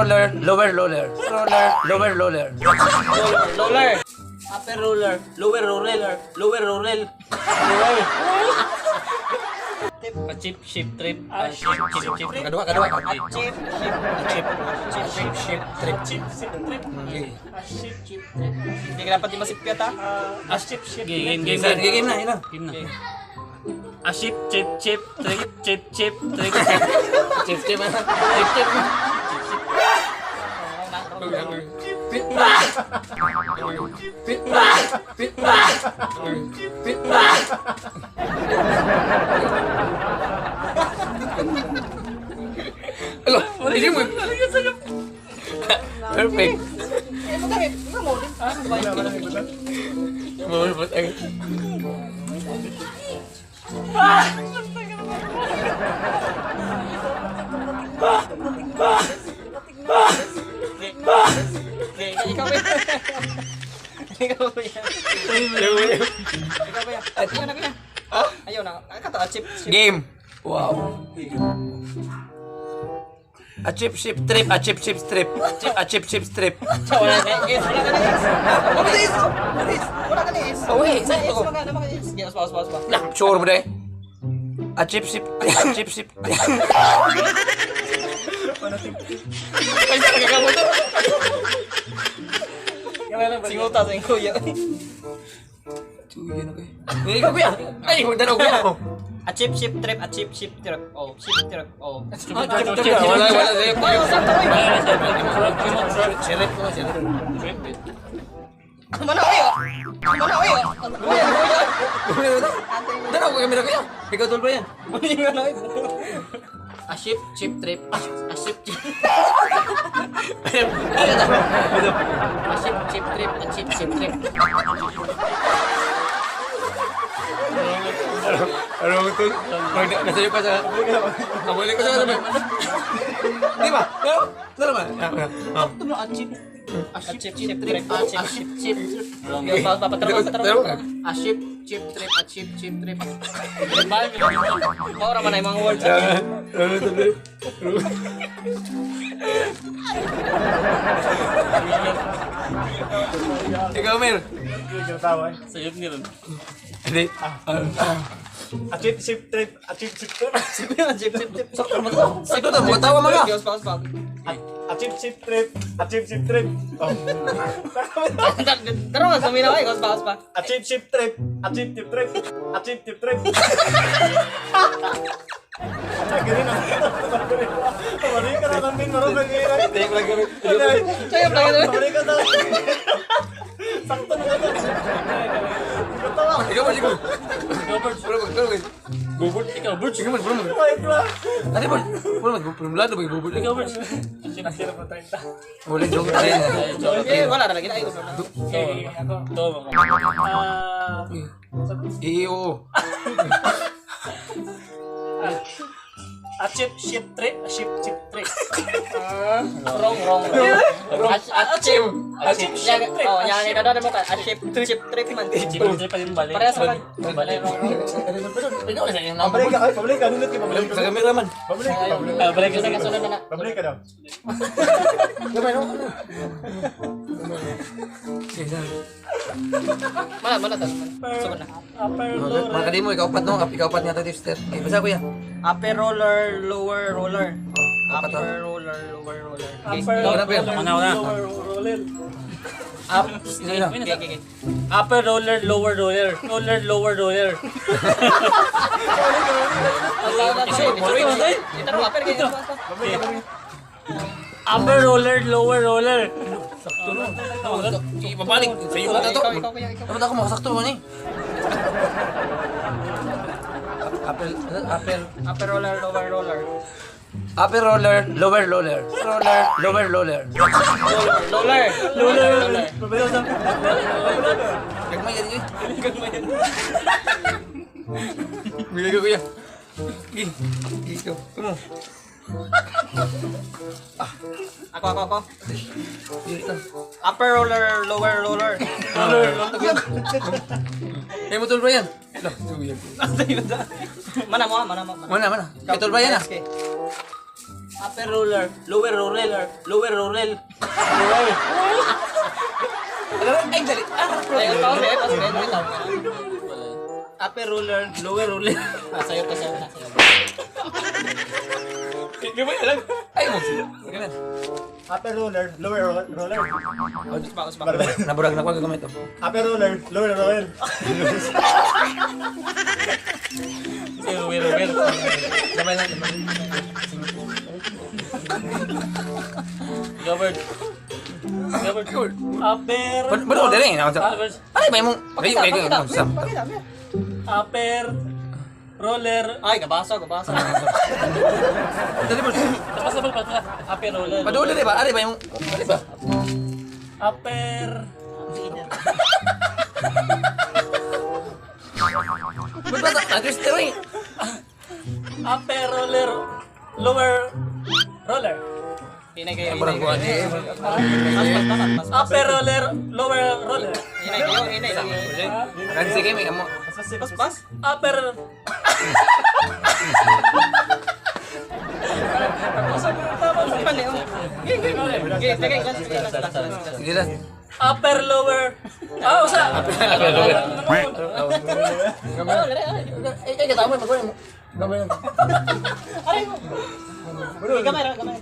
Roller, lower roller. Roller, lower roller. Roller. Upper roller. Lower roller. Lower roller. Lower. Chip, ship, trip. Chip, chip, chip. Kadua. Chip, ship, chip, ship, trip. Chip, ship, trip. Ship, chip, trip. Hindi ka dapat di masipyat ha? Chip, ship, game na, yun na. Ship, chip, chip, trip, chip, chip, trip. Chip, chip, chip, chip. Alam, hindi mo. Perfect. Malulupot ay. Ikaw ba yan? Ikaw ba yan? Ayaw na kaya. Ayaw na. Chip, chip. Game. Wow. A chip ship trip, a chip ship strip. A chip ship strip. Wala ka na is. Wala ka na is. Oh, wait. Sa is. Wala ka na is. Yes, boss. Nah, sure mo dahil. A chip ship. A chip ship. Singuta sa kuya. Tuyo na kayo. Hindi ka kuya. Ay, magdanaw kuya. A chip ship trip, a chip ship trip. Oh, ship trip. Oh. Wala. Oh, sakto ko. Sirip ko, sirip. Mana kayo? Danaw ko kami na kuya. Ikaw tol ba yan? Mali nga na ito. A ship, chip trip. A ship, chip. A chip chip trip, a chip chip trip. Ano mo tol? Nasayo pa sa... Kabuli ko sa ano ba? Di ba? Tara ba? Ito mo a chip. A chip chip trip, a chip chip chip. Papatraw. A ship, chip trip, a chip, chip trip. Ora man ay mga words. Ano tol? Ikaw, Mer. Sayop niyo rin. Hindi. Chip ship trip, chip ship trip, Chip chip trip. Ito na, mga tawa mga. chip ship trip, chip ship trip. Oh. Tara mas samin ako, gos pa. Chip ship trip, chip chip trip, chip chip trip. Gini na. Mali ka naman din marunong gini. Hindi ko lang gawin. Sayop lang ito. Mali ka daw. Sakto na ka. Katawa. Ikaw ba, Chico? Bubot. Ikaw, Birch. Ikaw man, bubot. Wait lang. Ano ba? Pulmulado ba yung bubot? Ikaw, Birch. Chip ship na 30. Wala yung joke tayo. Wala na lagi na ito. Oo. Chip ship trip, chip chip trip. Wrong. Chip. Chip trip. Oh, yan ito daw mo ka. Chip trip man. Chip trip pa din balik. Parehas man. Balik. Pabalik ka, nunod ka, pabalik Sa ka. cameraman. Balik ka sa kasunod na. Pabalik ka daw. Gamay, no? Mana tas. Sugod na. Mga kadimo, ikaw pat no? Ikaw pat nga tayo, sister. Eh, basta kuya. Upper roller, lower roller. Apat, Upper roller, lower roller. Up. Okay. Upper roller, lower roller. Lower roller. Upper roller, lower roller. Sakto no. Ibabalik. Sa iyo na to. Dapat ako makasakto man eh. Upper roller, lower roller. Upper roller, lower roller. Roller, lower roller. Roller. Gagmay yan yun. Bilay ko kuya. Ikaw. Kumo. Ako. Dito. Upper roller, lower roller. Eh, mo tol ba yan? Mana mo. Mana. Ito ba yan ah? Upper roller, lower roller, lower roller. Ay, dali. Ayun, pause. Upper roller, lower roller. Sa'yo ka sa'yo. Hindi mo alam. Ay, mo. Ganun. Upper roller, lower roller. Naburag na ko gagamit to. Upper roller, lower roller. Lower roller. Sabay lang. Covered. Covered. Upper. Ba't ako dali? Ay, may mong... Ay, Upper. Roller. Ay, gabasa. Dali mo. Tapos na pala. Upper roller. Paduli, di ba? Ari ba yung... Ari ba? Upper. Ba't ba? Nag-twist na rin. Upper roller. Lower roller. Naburag ko. Upper roller. Lower roller. Kasi sige, may amo. Pas. Upper. Sige lang. Upper lower. Ah, usa. Ay, katama. Magwala mo. Gamay lang. Gamay.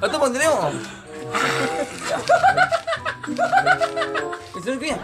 Ito, pang dili mo. Isunod ko yan.